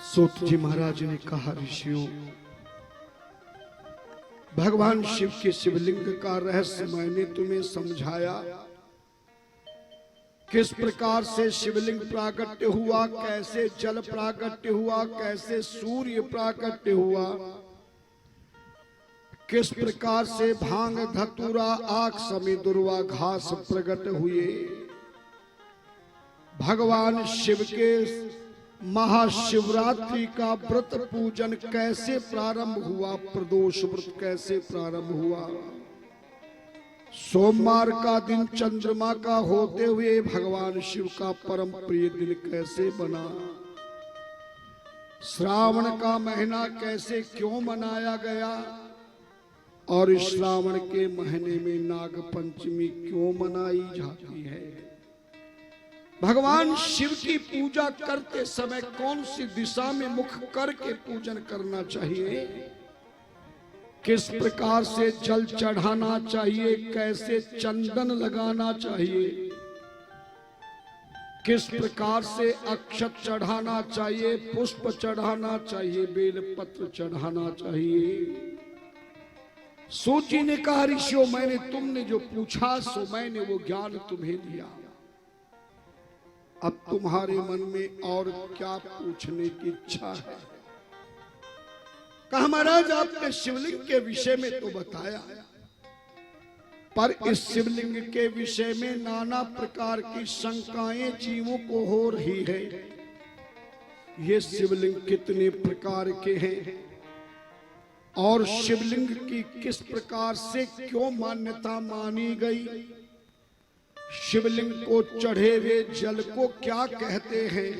सूत जी महाराज ने कहा, ऋषियों, भगवान शिव के शिवलिंग का रहस्य मैंने तुम्हें समझाया। किस प्रकार से शिवलिंग प्राकट्य हुआ, कैसे जल प्राकट्य हुआ, कैसे सूर्य प्राकट्य हुआ, किस प्रकार से भांग धतूरा आक समी दुर्वा घास प्रकट हुए। भगवान शिव के महाशिवरात्रि का व्रत पूजन कैसे प्रारंभ हुआ, प्रदोष व्रत कैसे प्रारंभ हुआ। सोमवार का दिन चंद्रमा का होते हुए भगवान शिव का परम प्रिय दिन कैसे बना। श्रावण का महीना कैसे क्यों मनाया गया और श्रावण के महीने में नाग पंचमी क्यों मनाई जाती है। भगवान शिव की पूजा करते समय कौन सी दिशा में मुख करके पूजन करना चाहिए, किस प्रकार से जल चढ़ाना चाहिए, कैसे चंदन लगाना चाहिए, किस प्रकार से अक्षत चढ़ाना चाहिए, पुष्प चढ़ाना चाहिए, बेलपत्र चढ़ाना चाहिए। सूची ने कहा, ऋषियों, मैंने तुमने जो पूछा सो मैंने वो ज्ञान तुम्हें दिया। अब तुम्हारे मन में और क्या पूछने की इच्छा है। कहा, महाराज आपने शिवलिंग के विषय में तो बताया, पर इस शिवलिंग के विषय में नाना प्रकार की शंकाएं जीवों को हो रही है। ये शिवलिंग कितने प्रकार के हैं और शिवलिंग की किस प्रकार से क्यों मान्यता मानी गई। शिवलिंग को चढ़े हुए जल को क्या कहते हैं।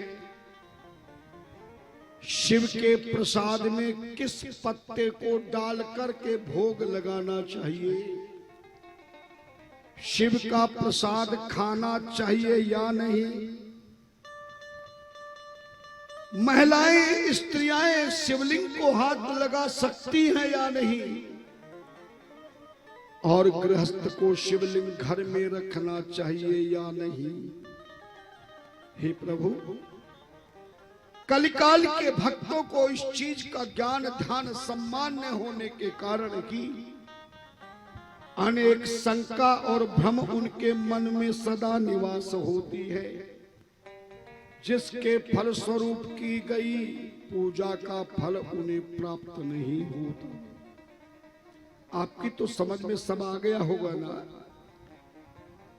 शिव के प्रसाद में किस पत्ते को डाल करके भोग लगाना चाहिए। शिव का प्रसाद खाना चाहिए या नहीं। महिलाएं स्त्रियां शिवलिंग को हाथ लगा सकती हैं या नहीं। और गृहस्थ को शिवलिंग घर में रखना चाहिए या नहीं। हे प्रभु, कलिकाल के भक्तों को इस चीज का ज्ञान ध्यान सम्मान न होने के कारण की अनेक शंका और भ्रम उनके मन में सदा निवास होती है, जिसके फल स्वरूप की गई पूजा का फल उन्हें प्राप्त नहीं होता। आपकी तो समझ में सब आ गया होगा ना।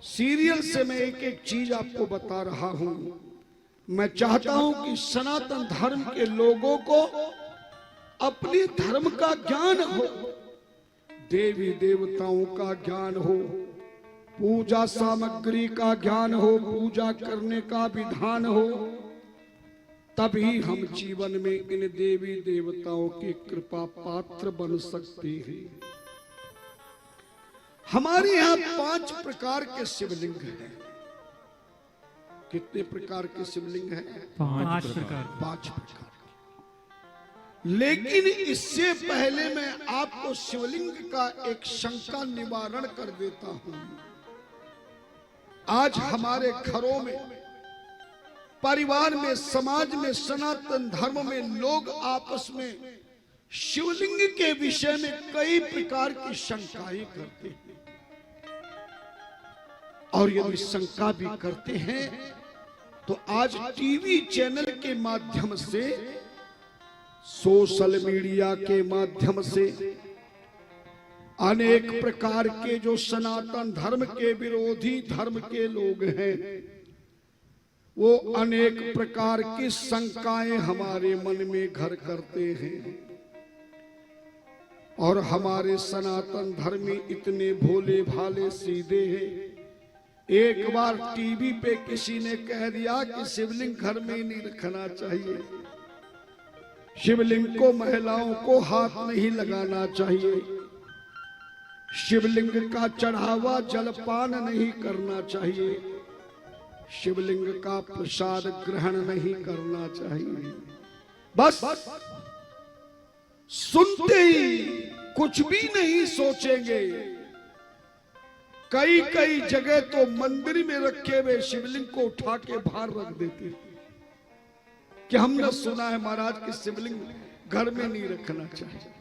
सीरियल से मैं एक एक चीज आपको बता रहा हूं। मैं चाहता हूं कि सनातन धर्म के लोगों को अपने धर्म का ज्ञान हो, देवी देवताओं का ज्ञान हो, पूजा सामग्री का ज्ञान हो, पूजा करने का विधान हो। तभी हम जीवन में इन देवी देवताओं की कृपा पात्र बन सकते हैं। हमारे यहाँ 5 प्रकार के शिवलिंग हैं। कितने प्रकार के शिवलिंग हैं? 5 प्रकार। 5 प्रकार। लेकिन इससे पहले मैं आपको शिवलिंग का एक शंका निवारण कर देता हूं। आज हमारे घरों में, परिवार में, समाज में, सनातन धर्म में लोग आपस में शिवलिंग के विषय में कई प्रकार की शंकाएं करते हैं। और यदि शंका भी करते हैं तो आज टीवी चैनल के माध्यम से, सोशल मीडिया के माध्यम से अनेक प्रकार के जो सनातन धर्म के विरोधी धर्म के लोग हैं, वो अनेक प्रकार की शंकाएं हमारे मन में घर करते हैं। और हमारे सनातन धर्मी इतने भोले भाले सीधे हैं। एक बार टीवी पे किसी ने कह दिया कि शिवलिंग घर में ही नहीं रखना चाहिए, शिवलिंग को महिलाओं को हाथ नहीं लगाना चाहिए, शिवलिंग का चढ़ावा जलपान नहीं करना चाहिए, शिवलिंग का प्रसाद ग्रहण नहीं करना चाहिए। बस सुनते ही कुछ भी नहीं सोचेंगे। कई कई जगह तो मंदिर में रखे हुए शिवलिंग को उठा के बाहर रख देते। कि हमने सुना है महाराज की शिवलिंग घर में नहीं रखना चाहिए।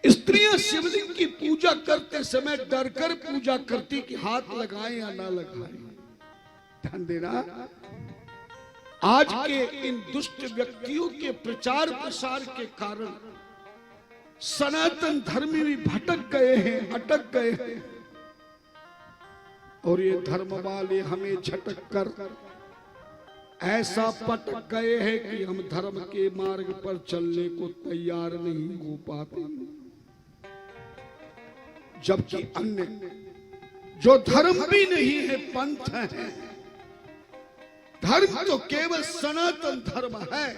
स्त्रियां शिवलिंग की पूजा करते समय डर कर पूजा करती कि हाथ लगाएं या ना लगाएं। ध्यान देना, आज के इन दुष्ट व्यक्तियों के प्रचार प्रसार के कारण सनातन धर्मी भी भटक गए हैं, अटक गए हैं, और ये धर्म वाले हमें झटक कर ऐसा पटक गए हैं कि हम धर्म के मार्ग पर चलने को तैयार नहीं हो पाते। जबकि अन्य जो धर्म भी नहीं है पंथ है। धर्म तो केवल सनातन धर्म है,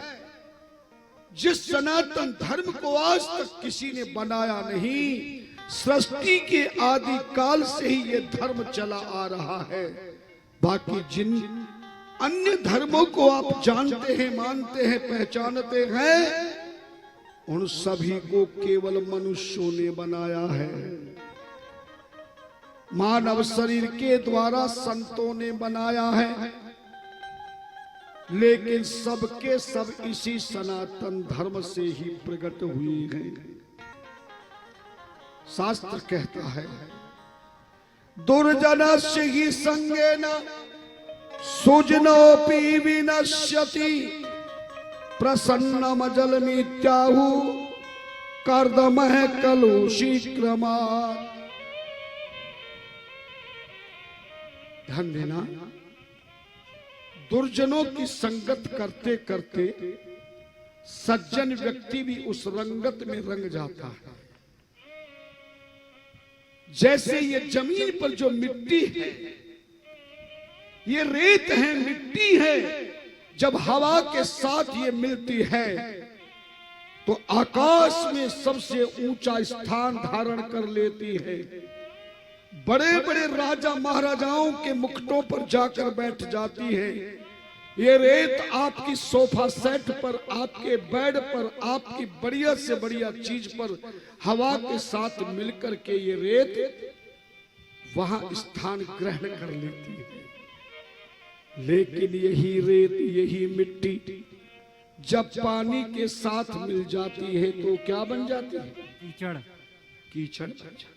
जिस सनातन धर्म को आज तक किसी ने बनाया नहीं। सृष्टि के आदि काल से ही ये धर्म चला आ रहा है। बाकी जिन अन्य धर्मों को आप जानते हैं, मानते हैं, पहचानते हैं, उन सभी को केवल मनुष्यों ने बनाया है। मानव शरीर के द्वारा संतों ने बनाया है, लेकिन सबके सब इसी सनातन धर्म से ही प्रकट हुए हैं। शास्त्र कहता है, दुर्जनस्य हि संगेन सुजनोऽपि विनश्यति प्रसन्नम जलमित्याहु कर्दमः खलु शीघ्रमात्। ध्यान देना, दुर्जनों की संगत करते करते सज्जन व्यक्ति भी उस रंगत में रंग जाता है। जैसे ये जमीन पर जो मिट्टी है, ये रेत है, मिट्टी है, जब हवा के साथ ये मिलती है तो आकाश में सबसे ऊंचा स्थान धारण कर लेती है। बड़े बड़े राजा महाराजाओं के मुकुटों पर जाकर बैठ जाती है। ये रेत आपकी सोफा सेट पर, आपके बेड पर, आपकी बढ़िया से बढ़िया चीज पर हवा के साथ मिलकर के ये रेत वहां स्थान ग्रहण कर लेती है। लेकिन यही रेत, यही मिट्टी जब पानी के साथ मिल जाती है तो क्या बन जाती है? कीचड़। कीचड़ बन जाती है।